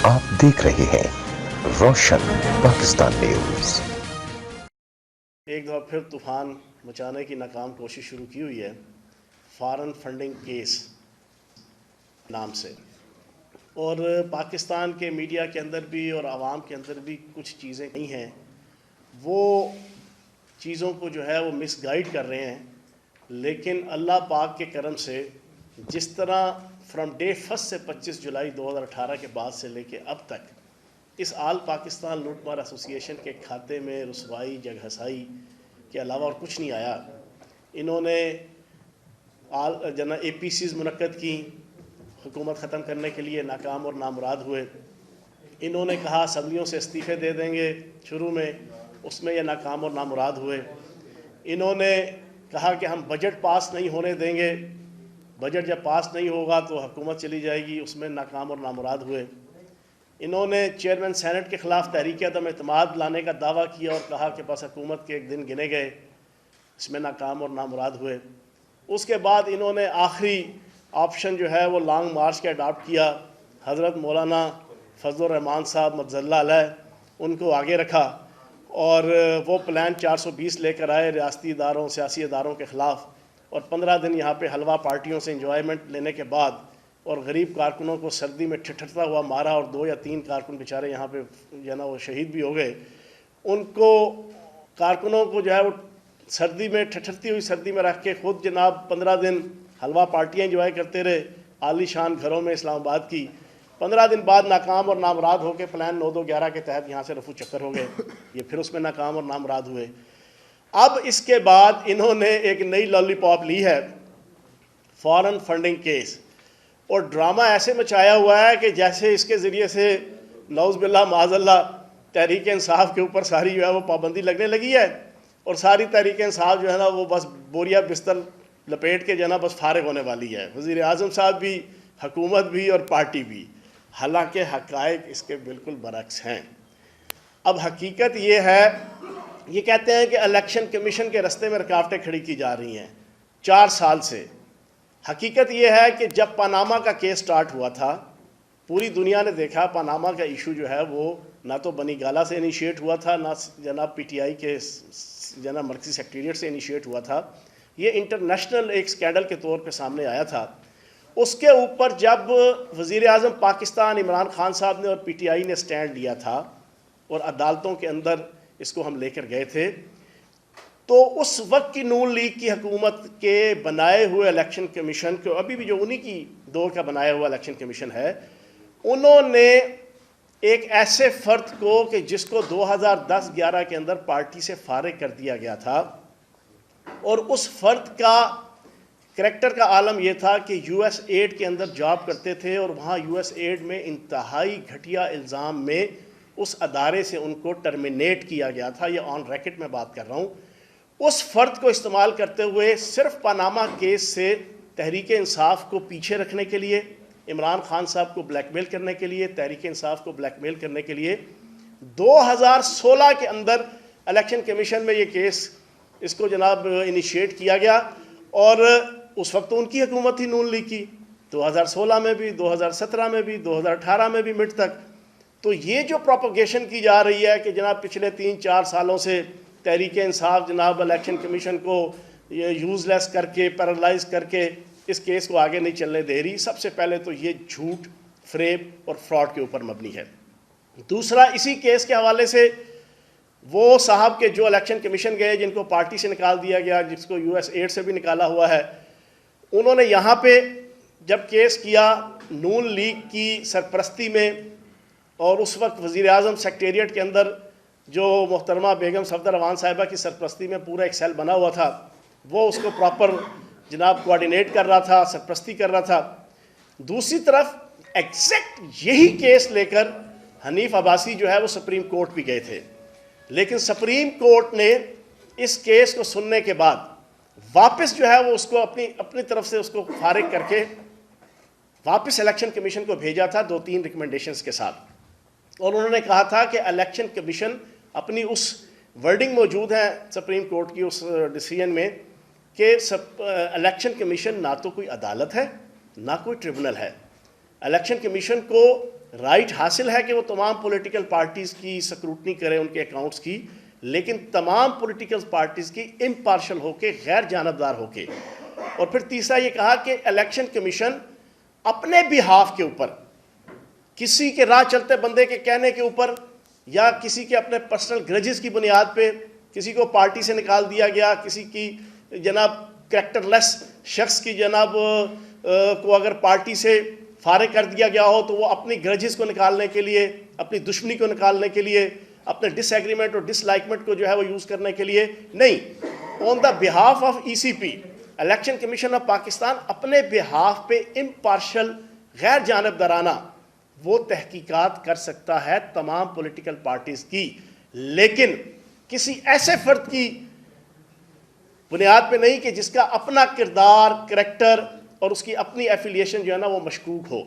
آپ دیکھ رہے ہیں روشن پاکستان نیوز۔ ایک دفعہ پھر طوفان مچانے کی ناکام کوشش شروع کی ہوئی ہے فارن فنڈنگ کیس نام سے، اور پاکستان کے میڈیا کے اندر بھی اور عوام کے اندر بھی کچھ چیزیں نہیں ہیں، وہ چیزوں کو جو ہے وہ مس گائیڈ کر رہے ہیں۔ لیکن اللہ پاک کے کرم سے جس طرح فرام ڈے 1 سے 25 جولائی 2018 کے بعد سے لے کے اب تک اس آل پاکستان لوٹ مار ایسوسی ایشن کے کھاتے میں رسوائی جگ ہسائی کے علاوہ اور کچھ نہیں آیا۔ انہوں نے اے پی سیز منعقد کی، حکومت ختم کرنے کے لیے ناکام اور نامراد ہوئے۔ انہوں نے کہا اسمبلیوں سے استعفے دے دیں گے شروع میں، اس میں یہ ناکام اور نامراد ہوئے۔ انہوں نے کہا کہ ہم بجٹ پاس نہیں ہونے دیں گے، بجٹ جب پاس نہیں ہوگا تو حکومت چلی جائے گی، اس میں ناکام اور نامراد ہوئے۔ انہوں نے چیئرمین سینٹ کے خلاف تحریک عدم اعتماد لانے کا دعویٰ کیا اور کہا کہ بس حکومت کے ایک دن گنے گئے، اس میں ناکام اور نامراد ہوئے۔ اس کے بعد انہوں نے آخری آپشن جو ہے وہ لانگ مارچ کا اڈاپٹ کیا، حضرت مولانا فضل الرحمان صاحب مفضل اللہ علیہ ان کو آگے رکھا، اور وہ پلان 420 لے کر آئے ریاستی اداروں سیاسی اداروں کے خلاف، اور 15 دن یہاں پہ حلوہ پارٹیوں سے انجوائمنٹ لینے کے بعد اور غریب کارکنوں کو سردی میں ٹھٹھرتا ہوا مارا، اور 2 یا 3 کارکن بیچارے یہاں پہ جو ہے نا وہ شہید بھی ہو گئے۔ ان کو کارکنوں کو جو ہے وہ سردی میں ٹھٹھرتی ہوئی سردی میں رکھ کے خود جناب 15 دن حلوہ پارٹیاں انجوائے کرتے رہے عالی شان گھروں میں اسلام آباد کی۔ 15 دن بعد ناکام اور نامراد ہو کے پلان 9211 کے تحت یہاں سے رفو چکر ہو گئے، یہ پھر اس میں ناکام اور نامراد ہوئے۔ اب اس کے بعد انہوں نے ایک نئی لالی پاپ لی ہے فارن فنڈنگ کیس، اور ڈرامہ ایسے مچایا ہوا ہے کہ جیسے اس کے ذریعے سے نعوذ باللہ معاذ اللہ تحریک انصاف کے اوپر ساری جو ہے وہ پابندی لگنے لگی ہے، اور ساری تحریک انصاف جو ہے نا وہ بس بوریا بستر لپیٹ کے جو ہے نا بس فارغ ہونے والی ہے، وزیر اعظم صاحب بھی، حکومت بھی اور پارٹی بھی۔ حالانکہ حقائق اس کے بالکل برعکس ہیں۔ اب حقیقت یہ ہے، یہ کہتے ہیں کہ الیکشن کمیشن کے رستے میں رکاوٹیں کھڑی کی جا رہی ہیں 4 سال سے۔ حقیقت یہ ہے کہ جب پاناما کا کیس سٹارٹ ہوا تھا، پوری دنیا نے دیکھا پاناما کا ایشو جو ہے وہ نہ تو بنی گالا سے انیشیٹ ہوا تھا، نہ جناب پی ٹی آئی کے جناب مرکزی سیکریٹریٹ سے انیشیٹ ہوا تھا، یہ انٹرنیشنل ایک سکینڈل کے طور پہ سامنے آیا تھا۔ اس کے اوپر جب وزیر اعظم پاکستان عمران خان صاحب نے اور پی ٹی آئی نے سٹینڈ لیا تھا اور عدالتوں کے اندر اس کو ہم لے کر گئے تھے، تو اس وقت کی نون لیگ کی حکومت کے بنائے ہوئے الیکشن کمیشن کو، ابھی بھی جو انہی کی دور کا بنایا ہوا الیکشن کمیشن ہے، انہوں نے ایک ایسے فرد کو کہ جس کو 2010-11 کے اندر پارٹی سے فارغ کر دیا گیا تھا، اور اس فرد کا کریکٹر کا عالم یہ تھا کہ یو ایس ایڈ کے اندر جاب کرتے تھے، اور وہاں یو ایس ایڈ میں انتہائی گھٹیا الزام میں اس ادارے سے ان کو ٹرمینیٹ کیا گیا تھا۔ یہ آن ریکٹ میں بات کر رہا ہوں۔ اس فرد کو استعمال کرتے ہوئے صرف پاناما کیس سے تحریک انصاف کو پیچھے رکھنے کے لیے، عمران خان صاحب کو بلیک میل کرنے کے لیے، تحریک انصاف کو بلیک میل کرنے کے لیے 2016 کے اندر الیکشن کمیشن میں یہ کیس اس کو جناب انیشیٹ کیا گیا، اور اس وقت تو ان کی حکومت تھی نون لیگ کی، 2016 میں بھی، 2017 میں بھی، 2018 میں بھی مڈ تک۔ تو یہ جو پروپیگیشن کی جا رہی ہے کہ جناب پچھلے 3-4 سالوں سے تحریک انصاف جناب الیکشن کمیشن کو یہ یوز لیس کر کے، پیرالائز کر کے اس کیس کو آگے نہیں چلنے دے رہی، سب سے پہلے تو یہ جھوٹ، فریب اور فراڈ کے اوپر مبنی ہے۔ دوسرا، اسی کیس کے حوالے سے وہ صاحب کے جو الیکشن کمیشن گئے، جن کو پارٹی سے نکال دیا گیا، جس کو یو ایس ایڈ سے بھی نکالا ہوا ہے، انہوں نے یہاں پہ جب کیس کیا نون لیگ کی سرپرستی میں، اور اس وقت وزیر اعظم سیکریٹریٹ کے اندر جو محترمہ بیگم صفدر روان صاحبہ کی سرپرستی میں پورا ایک سیل بنا ہوا تھا، وہ اس کو پراپر جناب کوارڈینیٹ کر رہا تھا، سرپرستی کر رہا تھا۔ دوسری طرف ایگزیکٹ یہی کیس لے کر حنیف عباسی جو ہے وہ سپریم کورٹ بھی گئے تھے، لیکن سپریم کورٹ نے اس کیس کو سننے کے بعد واپس جو ہے وہ اس کو اپنی طرف سے اس کو فارغ کر کے واپس الیکشن کمیشن کو بھیجا تھا 2-3 ریکمنڈیشنز کے ساتھ، اور انہوں نے کہا تھا کہ الیکشن کمیشن اپنی اس ورڈنگ موجود ہے سپریم کورٹ کی اس ڈیسیژن میں کہ الیکشن کمیشن نہ تو کوئی عدالت ہے نہ کوئی ٹریبونل ہے، الیکشن کمیشن کو رائٹ حاصل ہے کہ وہ تمام پولیٹیکل پارٹیز کی سکروٹنی کرے ان کے اکاؤنٹس کی، لیکن تمام پولیٹیکل پارٹیز کی امپارشل ہو کے، غیر جانبدار ہو کے۔ اور پھر تیسرا یہ کہا کہ الیکشن کمیشن اپنے بہاف کے اوپر، کسی کے راہ چلتے بندے کے کہنے کے اوپر یا کسی کے اپنے پرسنل گرجز کی بنیاد پہ، کسی کو پارٹی سے نکال دیا گیا، کسی کی جناب کریکٹر لیس شخص کی جناب کو اگر پارٹی سے فارغ کر دیا گیا ہو تو وہ اپنی گرجز کو نکالنے کے لیے، اپنی دشمنی کو نکالنے کے لیے، اپنے ڈس ایگریمنٹ اور ڈس لائکمنٹ کو جو ہے وہ یوز کرنے کے لیے نہیں۔ On the behalf of E C P, election commission of Pakistan اپنے بہاف پہ امپارشل، غیر جانبدارانہ وہ تحقیقات کر سکتا ہے تمام پولیٹیکل پارٹیز کی، لیکن کسی ایسے فرد کی بنیاد پہ نہیں کہ جس کا اپنا کردار، کریکٹر اور اس کی اپنی ایفیلیشن جو ہے نا وہ مشکوک ہو۔